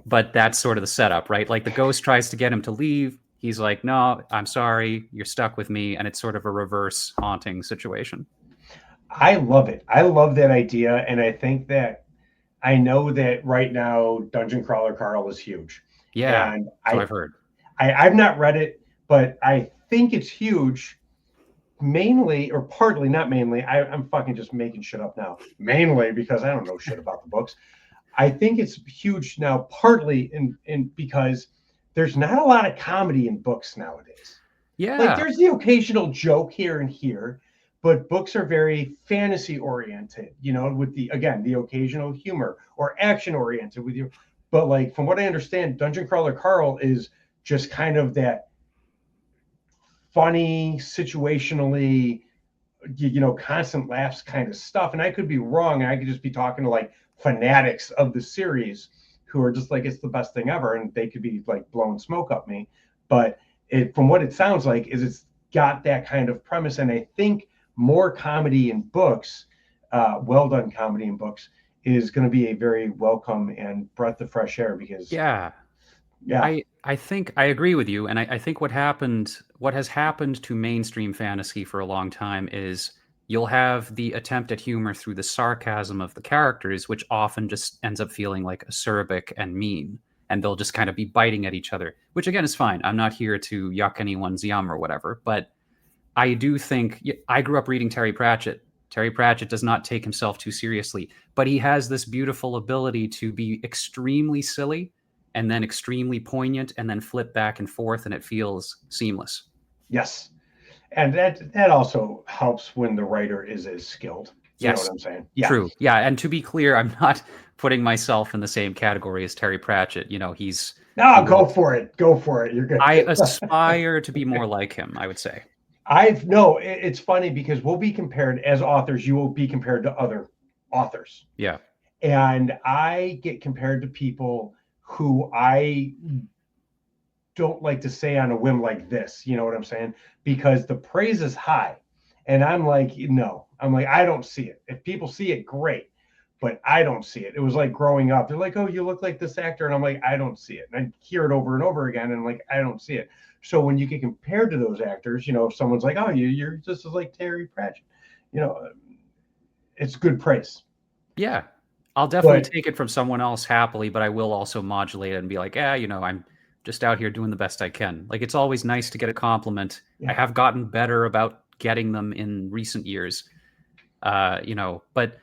But that's sort of the setup, right? Like the ghost tries to get him to leave. He's like, no, I'm sorry. You're stuck with me. And it's sort of a reverse haunting situation. I love it. I love that idea. And I know that right now, Dungeon Crawler Carl is huge. Yeah, and I've heard. I've not read it, but I think it's huge. Mainly, or partly, not mainly. I'm fucking just making shit up now. Mainly because I don't know shit about the books. I think it's huge now, partly in because there's not a lot of comedy in books nowadays. Yeah. Like there's the occasional joke here and here, but books are very fantasy oriented, with the occasional humor, or action oriented with you. But like from what I understand, Dungeon Crawler Carl is just kind of that funny, situationally, constant laughs kind of stuff. And I could be wrong. I could just be talking to like fanatics of the series who are just like, it's the best thing ever. And they could be like blowing smoke up me. But from what it sounds like is it's got that kind of premise. And I think more comedy in books, well done comedy in books, is going to be a very welcome and breath of fresh air because Yeah. I think I agree with you, and I think what has happened to mainstream fantasy for a long time is you'll have the attempt at humor through the sarcasm of the characters, which often just ends up feeling like acerbic and mean, and they'll just kind of be biting at each other, which again is fine. I'm not here to yuck anyone's yum or whatever, but I do think I grew up reading Terry Pratchett. Terry Pratchett does not take himself too seriously, but he has this beautiful ability to be extremely silly and then extremely poignant and then flip back and forth, and it feels seamless. Yes. And that also helps when the writer is as skilled. You know Yes, what I'm saying? Yeah. true. Yeah, and to be clear, I'm not putting myself in the same category as Terry Pratchett. You know, he's No, go for it. Go for it. You're good. I aspire to be more like him, I would say. It's funny because we'll be compared as authors. You will be compared to other authors. Yeah. And I get compared to people who I don't like to say on a whim like this. You know what I'm saying? Because the praise is high. And I'm like, no, I don't see it. If people see it, great. But I don't see it. It was like growing up. They're like, oh, you look like this actor. And I'm like, I don't see it. And I hear it over and over again. And I'm like, I don't see it. So when you get compared to those actors, you know, if someone's like, oh, you're just like Terry Pratchett, you know, it's good praise. Yeah. I'll definitely take it from someone else happily, but I will also modulate it and be like, you know, I'm just out here doing the best I can. Like, it's always nice to get a compliment. Yeah. I have gotten better about getting them in recent years. You know, but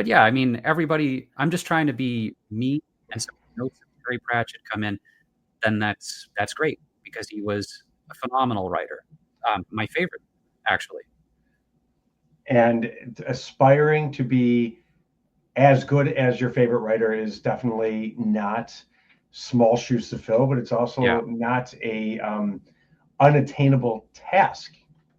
yeah, I mean, everybody, I'm just trying to be me, and so notes of Terry Pratchett come in, then that's great, because he was a phenomenal writer. My favorite, actually. And aspiring to be as good as your favorite writer is definitely not small shoes to fill, but it's also not a unattainable task.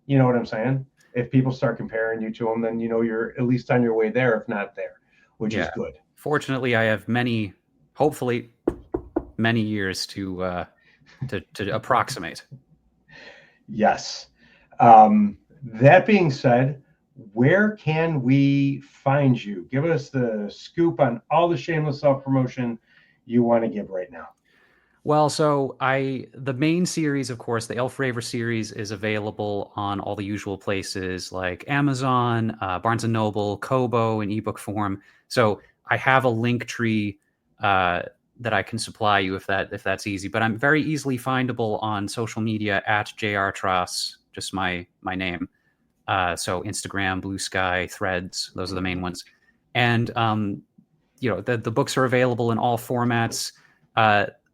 You know what I'm saying? If people start comparing you to them, then you know you're at least on your way there, if not there, which is good. Fortunately, I have hopefully many years to approximate. Yes. That being said, where can we find you? Give us the scoop on all the shameless self-promotion you want to give right now. Well, so the main series, of course, the Elf Raver series, is available on all the usual places like Amazon, Barnes & Noble, Kobo in ebook form. So I have a link tree that I can supply you if that's easy. But I'm very easily findable on social media at JRTross, just my name. So Instagram, Blue Sky, Threads, those are the main ones. And you know, the books are available in all formats.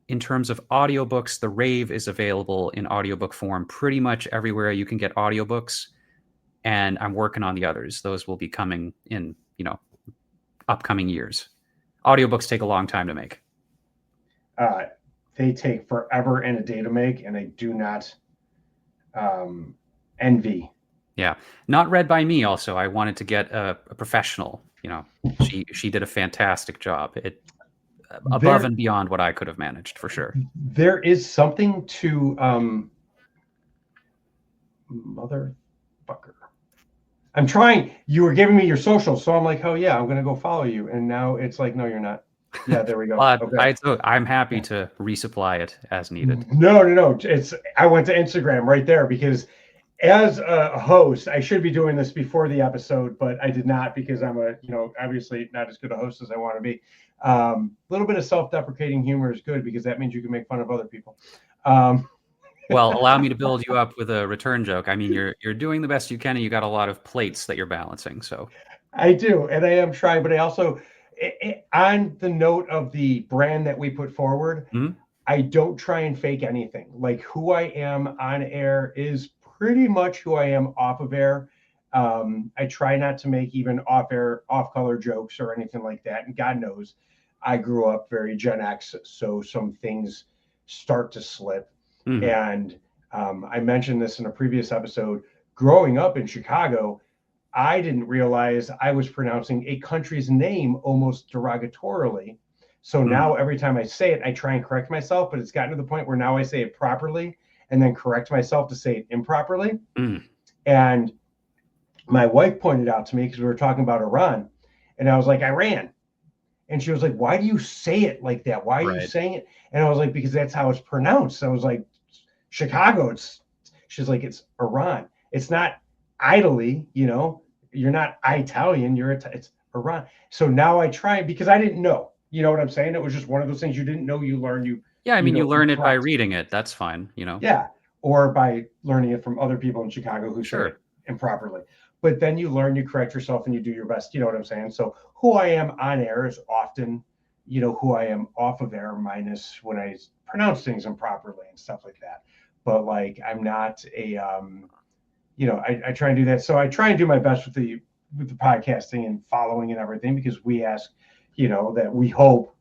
In terms of audiobooks, The Rave is available in audiobook form pretty much everywhere you can get audiobooks, and I'm working on the others. Those will be coming in, you know, upcoming years. Audiobooks take a long time to make. They take forever and a day to make, and I do not envy. Yeah, not read by me. Also, I wanted to get a professional. You know, she did a fantastic job. Above and beyond what I could have managed, for sure. There is something to motherfucker. I'm trying. You were giving me your social, so I'm like, oh yeah, I'm gonna go follow you. And now it's like, no, you're not. Yeah, there we go. Okay. I'm happy to resupply it as needed. No. I went to Instagram right there because as a host, I should be doing this before the episode, but I did not because I'm obviously not as good a host as I want to be. A little bit of self-deprecating humor is good because that means you can make fun of other people. Well, allow me to build you up with a return joke. I mean, you're doing the best you can, and you got a lot of plates that you're balancing. So I do, and I am trying, but I also, on the note of the brand that we put forward, I don't try and fake anything. Like, who I am on air is pretty much who I am off of air. I try not to make even off-air, off-color jokes or anything like that. And God knows, I grew up very Gen X, so some things start to slip. And I mentioned this in a previous episode. Growing up in Chicago, I didn't realize I was pronouncing a country's name almost derogatorily. So now every time I say it, I try and correct myself, but it's gotten to the point where now I say it properly and then correct myself to say it improperly. And my wife pointed out to me, because we were talking about Iran, and I was like, Iran. And she was like, why do you say it like that? Why are you Right. saying it? And I was like, because that's how it's pronounced. I was like, Chicago, she's like, it's Iran. It's not Italy, you're not Italian, it's Iran. So now I try, because I didn't know, you know what I'm saying? It was just one of those things you didn't know, you learn, Yeah, I mean, you learn it by correct. reading it. That's fine, Yeah, or by learning it from other people in Chicago who say Sure. it improperly. But then you learn, you correct yourself, and you do your best. You know what I'm saying? So who I am on air is often, who I am off of air, minus when I pronounce things improperly and stuff like that. But like, I'm not a, I try and do that. So I try and do my best with the podcasting and following and everything, because we ask, that we hope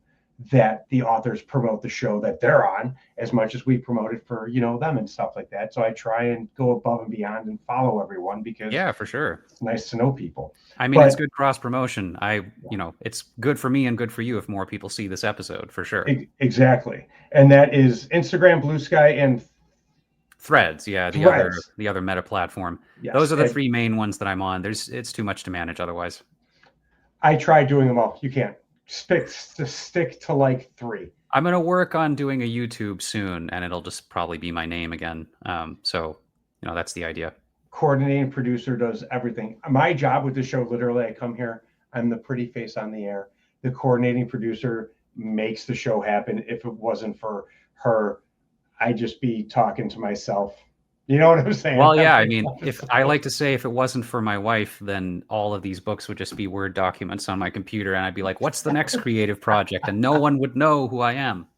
that the authors promote the show that they're on as much as we promote it for, them and stuff like that. So I try and go above and beyond and follow everyone, because Yeah, for sure. it's nice to know people. I mean, it's good cross promotion. It's good for me and good for you if more people see this episode, for sure. Exactly. And that is Instagram, Blue Sky, and Threads. Yeah, the other meta platform. Yes. Those are the three main ones that I'm on. It's too much to manage otherwise. I tried doing them all. You can't stick to like 3. I'm going to work on doing a YouTube soon, and it'll just probably be my name again. So, that's the idea. Coordinating producer does everything. My job with the show, literally, I come here, I'm the pretty face on the air. The coordinating producer makes the show happen. If it wasn't for her, I'd just be talking to myself. You know what I'm saying? Well, yeah, I mean, if it wasn't for my wife, then all of these books would just be Word documents on my computer, and I'd be like, what's the next creative project? And no one would know who I am.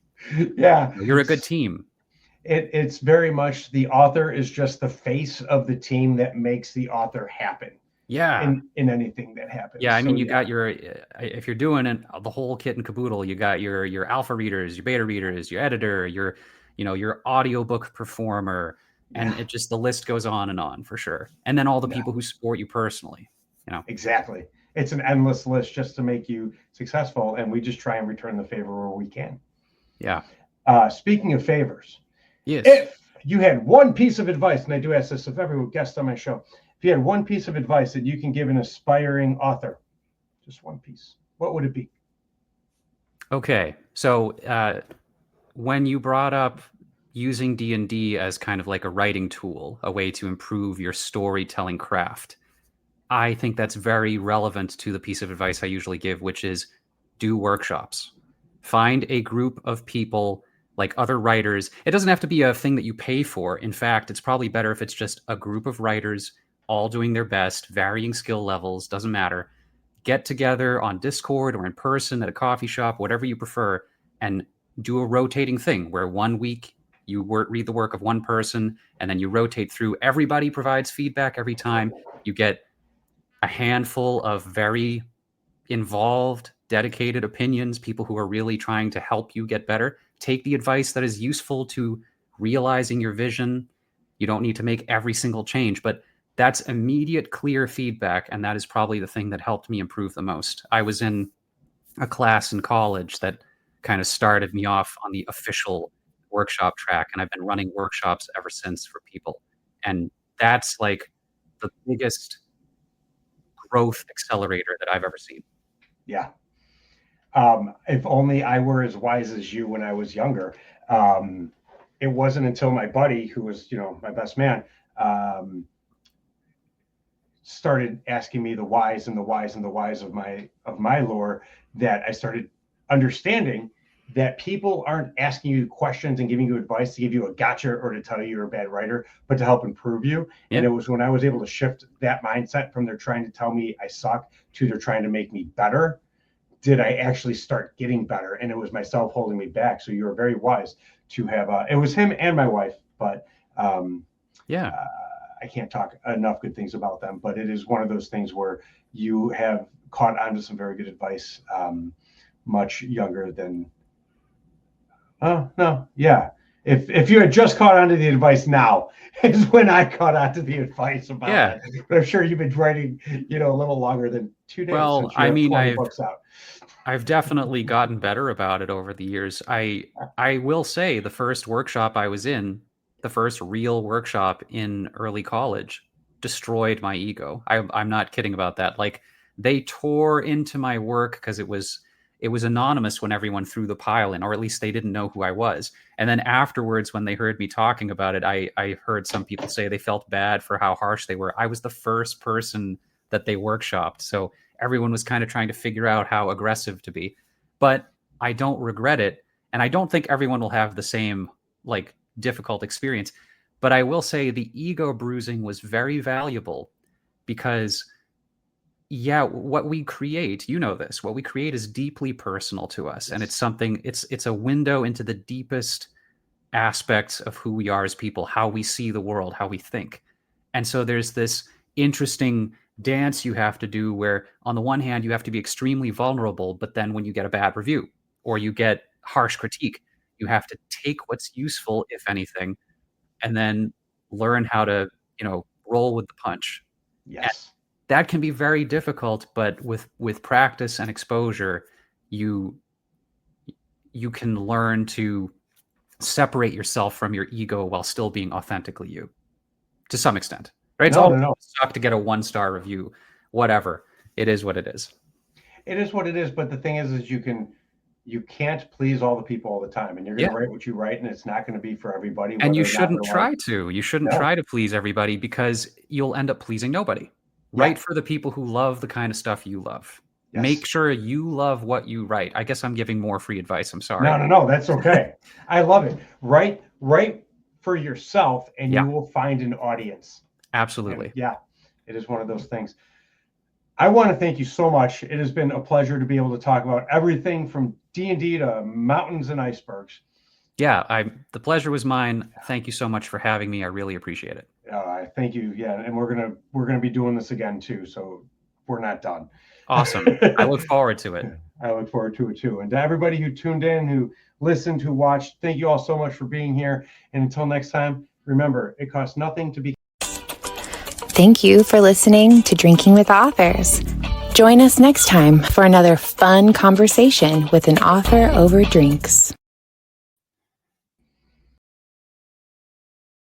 Yeah. You're a good team. It's very much, the author is just the face of the team that makes the author happen. Yeah. In anything that happens. Yeah, I mean, you got if you're doing the whole kit and caboodle, you got your alpha readers, your beta readers, your editor, your audiobook performer, and it just, the list goes on for sure. And then all the people who support you personally, Exactly. It's an endless list just to make you successful, and we just try and return the favor where we can. Yeah. Speaking of favors, yes. If you had one piece of advice, and I do ask this of every guest on my show, if you had one piece of advice that you can give an aspiring author, just one piece, what would it be? Okay, so when you brought up using D&D as kind of like a writing tool, a way to improve your storytelling craft, I think that's very relevant to the piece of advice I usually give, which is do workshops. Find a group of people, like other writers. It doesn't have to be a thing that you pay for. In fact, it's probably better if it's just a group of writers all doing their best, varying skill levels, doesn't matter. Get together on Discord or in person at a coffee shop, whatever you prefer, and do a rotating thing where 1 week you read the work of one person, and then you rotate through. Everybody provides feedback every time. You get a handful of very involved, dedicated opinions, people who are really trying to help you get better. Take the advice that is useful to realizing your vision. You don't need to make every single change, but that's immediate, clear feedback, and that is probably the thing that helped me improve the most. I was in a class in college that kind of started me off on the official workshop track, and I've been running workshops ever since for people. And that's like the biggest growth accelerator that I've ever seen. Yeah. If only I were as wise as you when I was younger. It wasn't until my buddy, who was, my best man, started asking me the whys and the whys and the whys of my lore, that I started understanding that people aren't asking you questions and giving you advice to give you a gotcha or to tell you you're a bad writer, but to help improve you. Yeah. And it was when I was able to shift that mindset from they're trying to tell me I suck to they're trying to make me better, did I actually start getting better. And it was myself holding me back. So you were very wise to have, it was him and my wife, but I can't talk enough good things about them, but it is one of those things where you have caught on to some very good advice, much younger than, no. Yeah. If you had just caught on to the advice now is when I caught on to the advice about it. But I'm sure you've been writing, a little longer than 2 days. Well, I mean, I've definitely gotten better about it over the years. I will say the first workshop I was in, the first real workshop in early college, destroyed my ego. I'm not kidding about that. Like, they tore into my work because it was it was anonymous when everyone threw the pile in, or at least they didn't know who I was. And then afterwards, when they heard me talking about it, I heard some people say they felt bad for how harsh they were. I was the first person that they workshopped. So everyone was kind of trying to figure out how aggressive to be. But I don't regret it. And I don't think everyone will have the same like difficult experience. But I will say the ego bruising was very valuable because what we create, you know this, what we create is deeply personal to us. And it's something, it's a window into the deepest aspects of who we are as people, how we see the world, how we think. And so there's this interesting dance you have to do where on the one hand, you have to be extremely vulnerable, but then when you get a bad review or you get harsh critique, you have to take what's useful, if anything, and then learn how to, roll with the punch. Yes. And that can be very difficult, but with practice and exposure, you can learn to separate yourself from your ego while still being authentically you, to some extent. Right? It's all suck to get a 1-star review, whatever. It is what it is. It is what it is, but the thing is you can't please all the people all the time, and you're going to write what you write, and it's not going to be for everybody. And you shouldn't try to. You shouldn't try to please everybody because you'll end up pleasing nobody. Write for the people who love the kind of stuff you love. Yes. Make sure you love what you write. I guess I'm giving more free advice. I'm sorry. No, that's okay. I love it. Write for yourself, and you will find an audience. Absolutely. And it is one of those things. I want to thank you so much. It has been a pleasure to be able to talk about everything from D&D to mountains and icebergs. Yeah, the pleasure was mine. Thank you so much for having me. I really appreciate it. Thank you. Yeah, and we're gonna be doing this again too. So we're not done. Awesome. I look forward to it. I look forward to it too. And to everybody who tuned in, who listened, who watched, thank you all so much for being here. And until next time, remember, it costs nothing to be. Thank you for listening to Drinking with Authors. Join us next time for another fun conversation with an author over drinks.